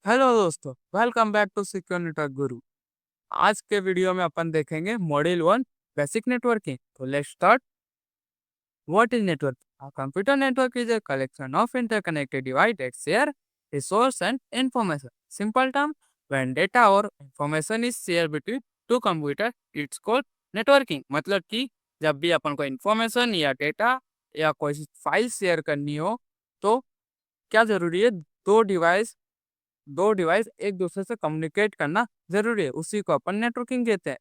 Hello दोस्तों, welcome back to Secure Network Guru. आज के वीडियो में अपन देखेंगे मॉड्यूल 1 बेसिक नेटवर्किंग। तो let's start. What is network? A computer network is a collection of interconnected devices that share resource and information. Simple term, when data or information is shared between two computers, it's called networking. मतलब कि जब भी अपन को information या data या कोई file share करनी हो तो क्या जरूरी है? दो डिवाइस एक दूसरे से कम्युनिकेट करना जरूरी है, उसी को अपन नेटवर्किंग कहते हैं।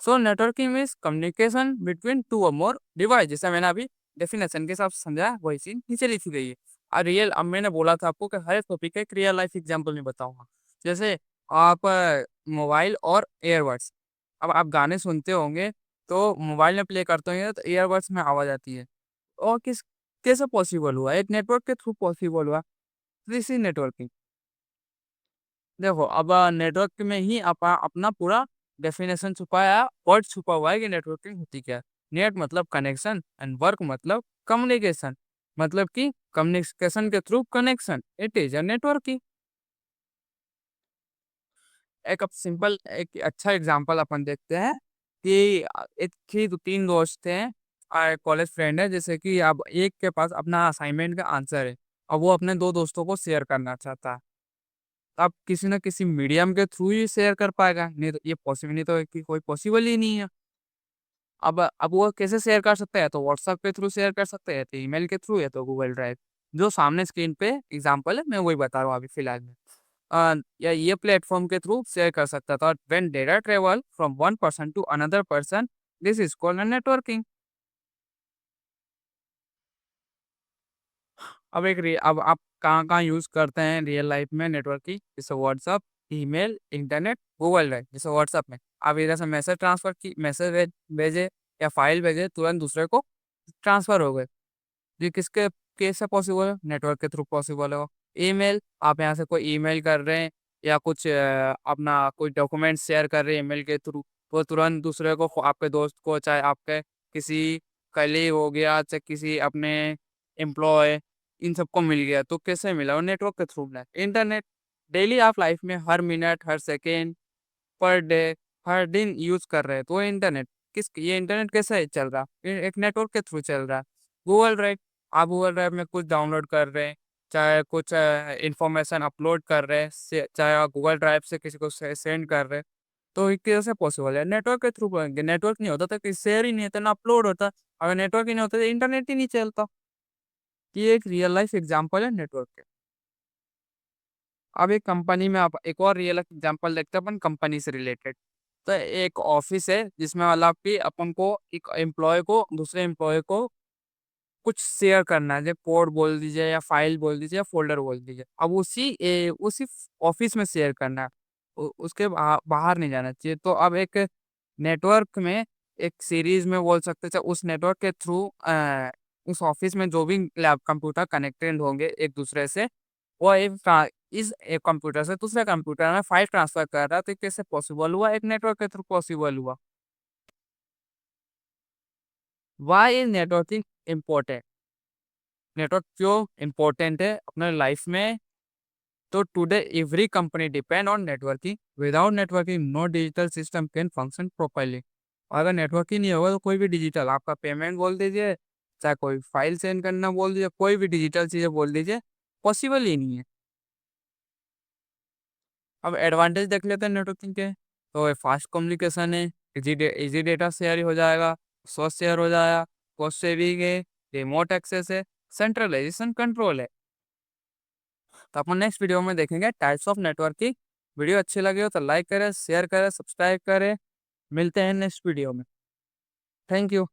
So networking means communication between two or more device. जैसे मैंने अभी डेफिनेशन के साथ समझाया, वही चीज नीचे लिखी गई है। और रियल, अब मैंने बोला था आपको कि हर एक टॉपिक का एक रियल लाइफ एग्जांपल में बताऊंगा। जैसे आप मोबाइल और एयरबड्स। अब आप गाने सुनते होंगे तो मोबाइल में प्ले करते होंगे तो एयरबड्स में आवाज आती है। और कैसे पॉसिबल हुआ? एक नेटवर्क के थ्रू पॉसिबल हुआ। This is networking. देखो, अब नेटवर्क में ही अपना पूरा डेफिनेशन छुपाया, वर्ड छुपा हुआ है कि नेटवर्किंग होती क्या है। नेट मतलब कनेक्शन एंड वर्क मतलब कम्युनिकेशन। मतलब कि कम्युनिकेशन के through connection, it is a networking. एक अब सिंपल एक अच्छा एग्जांपल अपन देखते हैं कि एक ही दो तीन दोस्त थे, कॉलेज फ्रेंड है। जैसे कि अब एक के पास अपना असाइनमेंट का आंसर है और वो अपने दो दोस्तों को शेयर करना चाहता है। आप किसी न किसी मीडियम के थ्रू ही शेयर कर पाएगा, नहीं तो ये पॉसिबल, नहीं तो कि कोई पॉसिबल ही नहीं है। अब वो कैसे शेयर कर सकते हैं? तो व्हाट्सएप के थ्रू शेयर कर सकते हैं, तो ईमेल के थ्रू, या तो गूगल ड्राइव। जो सामने स्क्रीन पे एग्जांपल है, मैं वही बता रहा हूँ अभी फिलहाल में। या ये प्लेटफॉर्म के थ्रू शेयर कर सकता था। When data travel from one person to another person, this is called networking. अब आप कहाँ कहाँ यूज करते हैं रियल लाइफ में नेटवर्किंग? जैसे WhatsApp, email, internet, Google Drive. जैसे व्हाट्सअप में आप इधर से मैसेज ट्रांसफर की, मैसेज भेजे या फाइल भेजे, तुरंत दूसरे को ट्रांसफर हो गए। ये किसके कैसे पॉसिबल है? नेटवर्क के थ्रू पॉसिबल हो। ईमेल, आप यहाँ से कोई ईमेल कर रहे हैं या कुछ अपना कोई डॉक्यूमेंट शेयर कर रहे हैं ईमेल के थ्रू, तो तुरंत दूसरे को, आपके दोस्त को, चाहे आपके किसी कलीग हो गया, चाहे किसी अपने एम्प्लॉय, इन सबको मिल गया। तो कैसे मिला? वो नेटवर्क के थ्रू मिला। इंटरनेट, डेली आप लाइफ में हर मिनट, हर सेकेंड, पर डे, हर दिन यूज कर रहे हैं, तो ये इंटरनेट कैसे चल रहा? एक नेटवर्क के थ्रू चल रहा है। गूगल ड्राइव, आप गूगल ड्राइव में कुछ डाउनलोड कर रहे हैं, चाहे कुछ इंफॉर्मेशन अपलोड कर रहे हैं, चाहे आप गूगल ड्राइव से किसी को सेंड कर रहे हैं, तो ये कैसे पॉसिबल है? नेटवर्क के थ्रू। नेटवर्क नहीं होता तो शेयर ही नहीं होता, ना अपलोड होता। अगर नेटवर्क ही नहीं होता तो इंटरनेट ही नहीं चलता। ये एक रियल लाइफ एग्जांपल है नेटवर्क के। अब एक कंपनी में आप एक और रियल एग्जांपल देखते हैं अपन, कंपनी से रिलेटेड। तो एक ऑफिस है जिसमें मतलब कि अपन को, एक एम्प्लॉय को दूसरे एम्प्लॉय को कुछ शेयर करना है, जैसे कोड बोल दीजिए या फाइल बोल दीजिए या फोल्डर बोल दीजिए। अब उसी ऑफिस में शेयर करना है, उसके बाहर नहीं जाना चाहिए। तो अब एक नेटवर्क में, एक सीरीज में बोल सकते हैं, उस नेटवर्क के थ्रू उस ऑफिस में जो भी लैब कंप्यूटर कनेक्टेड होंगे एक दूसरे से, वो इस एक कंप्यूटर से दूसरे कंप्यूटर में फाइल ट्रांसफर कर रहा है। तो कैसे पॉसिबल हुआ? एक नेटवर्क के थ्रू पॉसिबल हुआ। Why is networking important? Network क्यों इम्पोर्टेंट है अपने लाइफ में? तो today every company depend on networking. Without networking no digital system can function properly. अगर नेटवर्क ही नहीं होगा तो कोई भी डिजिटल, आपका पेमेंट बोल दीजिए, चाहे कोई फाइल सेंड करना बोल दीजिए, कोई भी डिजिटल चीजें बोल दीजिए, पॉसिबल ही नहीं है। अब एडवांटेज देख लेते हैं नेटवर्किंग के। तो फास्ट कम्युनिकेशन है, इजी डेटा शेयर हो जाएगा, सोर्स शेयर हो जाएगा, कॉस्ट सेविंग है, रिमोट एक्सेस है, सेंट्रलाइजेशन कंट्रोल है। तो अपन नेक्स्ट वीडियो में देखेंगे टाइप्स ऑफ नेटवर्किंग। वीडियो अच्छी लगी हो तो लाइक करें, शेयर करें, सब्सक्राइब करें। मिलते हैं नेक्स्ट वीडियो में। Thank you.